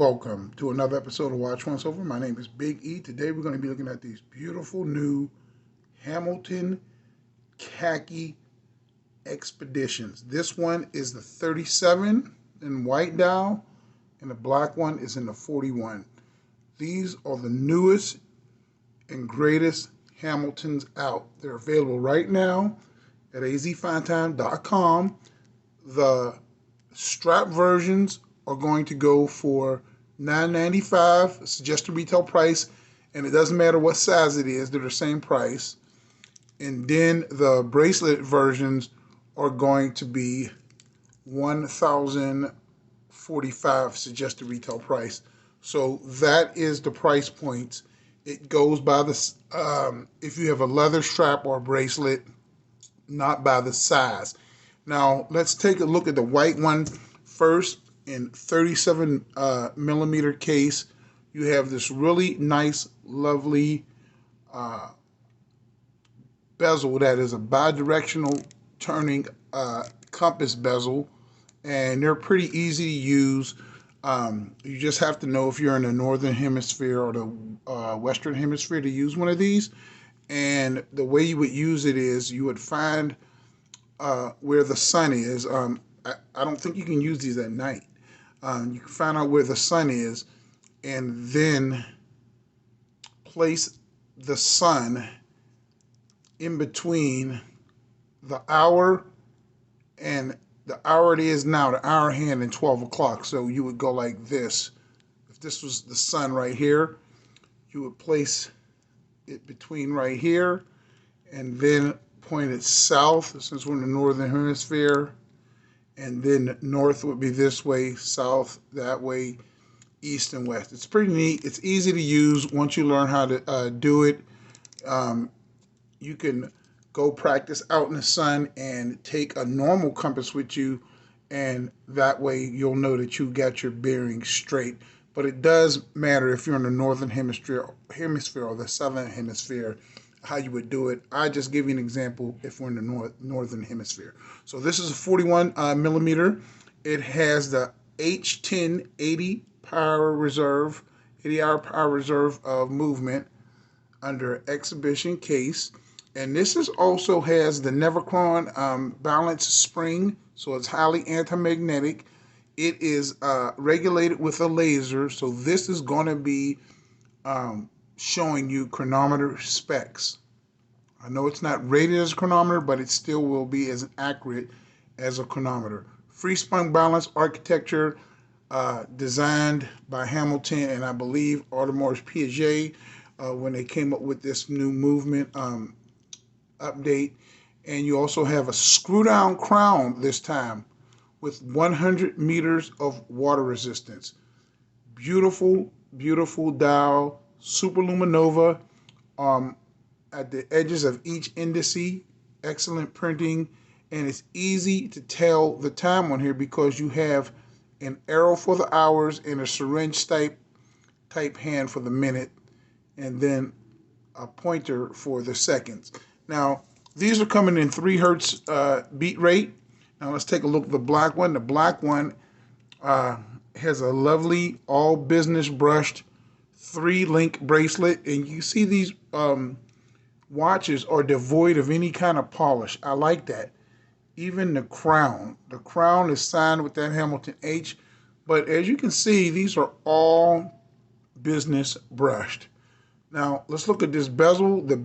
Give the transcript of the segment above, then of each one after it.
Welcome to another episode of Watch Once Over. My name is Big E. Today we're going to be looking at these beautiful new Hamilton Khaki Expeditions. This one is the 37 in white dial, and the black one is in the 41. These are the newest and greatest Hamiltons out. They're available right now at azfintime.com. The strap versions are going to go for $9.95, suggested retail price, and it doesn't matter what size it is, they're the same price. And then the bracelet versions are going to be $1,045, suggested retail price. So that is the price points. It goes by the if you have a leather strap or a bracelet, not by the size. Now let's take a look at the white one first. In 37 millimeter case, you have this really nice, lovely bezel that is a bidirectional turning compass bezel, and they're pretty easy to use. You just have to know if you're in the northern hemisphere or the western hemisphere to use one of these. And the way you would use it is you would find where the sun is. I don't think you can use these at night. You can find out where the sun is and then place the sun in between the hour and the hour it is now, the hour hand, and 12 o'clock. So you would go like this. If this was the sun right here, you would place it between right here and then point it south, since we're in the northern hemisphere. And then north would be this way, south that way, east and west. It's pretty neat. It's easy to use once you learn how to do it. You can go practice out in the sun and take a normal compass with you, and that way you'll know that you got your bearings straight. But it does matter if you're in the northern hemisphere or the southern hemisphere, how you would do it. I just give you an example if we're in the northern hemisphere. So this is a 41 millimeter. It has the H10 80 power reserve, 80-hour power reserve of movement under exhibition case. And this is also has the Nevercron balance spring, so it's highly anti-magnetic. It is regulated with a laser, so this is going to be showing you chronometer specs. I know it's not rated as a chronometer, but it still will be as accurate as a chronometer. Free spun balance architecture, designed by Hamilton and I believe Audemars Piguet when they came up with this new movement update. And you also have a screw down crown this time with 100 meters of water resistance. Beautiful, beautiful dial. Superluminova at the edges of each indice, excellent printing, and it's easy to tell the time on here because you have an arrow for the hours and a syringe type hand for the minute, and then a pointer for the seconds. Now these are coming in 3 hertz beat rate. Now let's take a look at the black one. The black one has a lovely all business brushed 3-link bracelet, and you see these watches are devoid of any kind of polish. I like that. Even the crown is signed with that Hamilton H, but as you can see, these are all business brushed. Now let's look at this bezel. The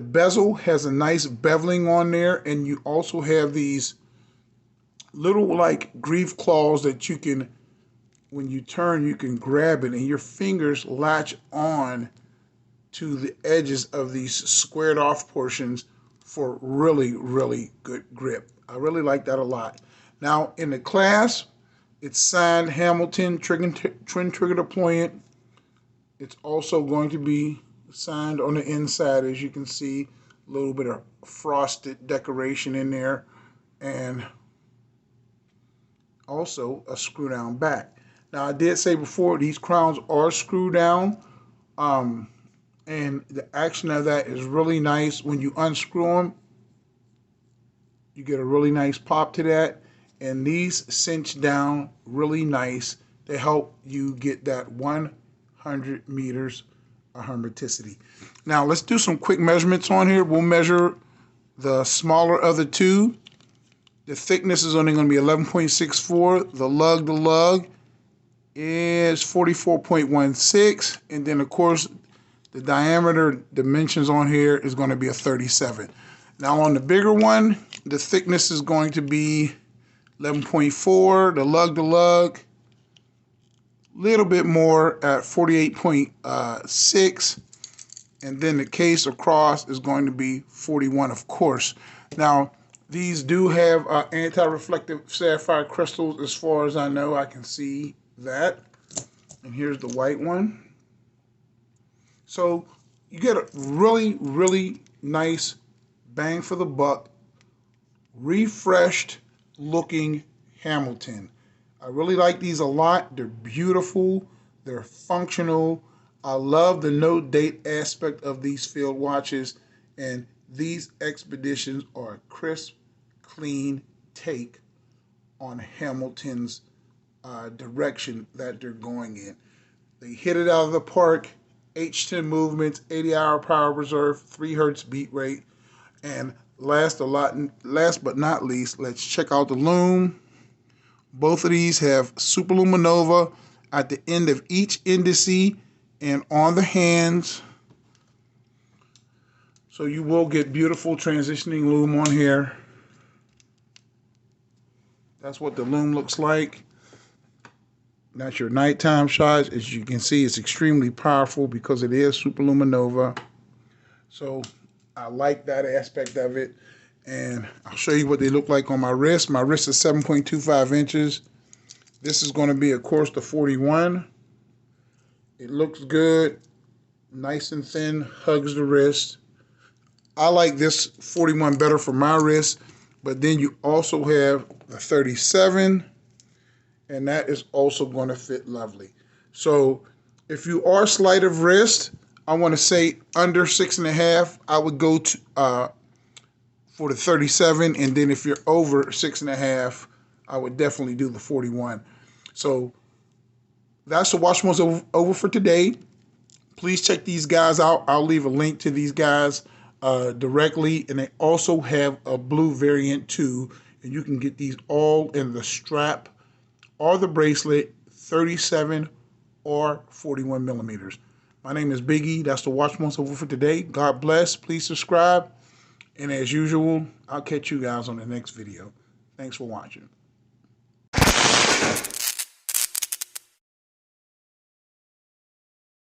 bezel has a nice beveling on there, and you also have these little like greave claws that you can, when you turn, you can grab it and your fingers latch on to the edges of these squared off portions for really, really good grip. I really like that a lot. Now in the clasp, it's signed Hamilton, twin trigger deployant. It's also going to be signed on the inside, as you can see, a little bit of frosted decoration in there, and also a screw down back. Now I did say before, these crowns are screwed down, and the action of that is really nice. When you unscrew them, you get a really nice pop to that, and these cinch down really nice to help you get that 100 meters of hermeticity. Now let's do some quick measurements on here. We'll measure the smaller of the two. The thickness is only going to be 11.64. The lug to lug is 44.16. And then, of course, the diameter dimensions on here is going to be a 37. Now, on the bigger one, the thickness is going to be 11.4. The lug to lug, a little bit more at 48.6. And then the case across is going to be 41, of course. Now, these do have anti-reflective sapphire crystals, as far as I know. I can see that. And here's the white one. So you get a really, really nice bang for the buck, refreshed looking Hamilton. I really like these a lot. They're beautiful. They're functional. I love the no date aspect of these field watches, and these expeditions are a crisp, clean take on Hamilton's direction that they're going in. They hit it out of the park. H10 movements, 80-hour power reserve, 3 hertz beat rate, and last but not least, let's check out the lume. Both of these have superluminova at the end of each indice and on the hands. So you will get beautiful transitioning lume on here. That's what the lume looks like. That's your nighttime shots. As you can see, it's extremely powerful because it is superluminova. So I like that aspect of it. And I'll show you what they look like on my wrist. My wrist is 7.25 inches. This is going to be, of course, the 41. It looks good. Nice and thin, hugs the wrist. I like this 41 better for my wrist. But then you also have the 37. And that is also going to fit lovely. So if you are slight of wrist, I want to say under 6.5, I would go to for the 37. And then if you're over 6.5, I would definitely do the 41. So that's the Watch Months over for today. Please check these guys out. I'll leave a link to these guys directly. And they also have a blue variant too. And you can get these all in the strap or the bracelet, 37 or 41 millimeters. My name is Biggie. That's the Watch Months over for today. God bless. Please subscribe. And as usual, I'll catch you guys on the next video. Thanks for watching.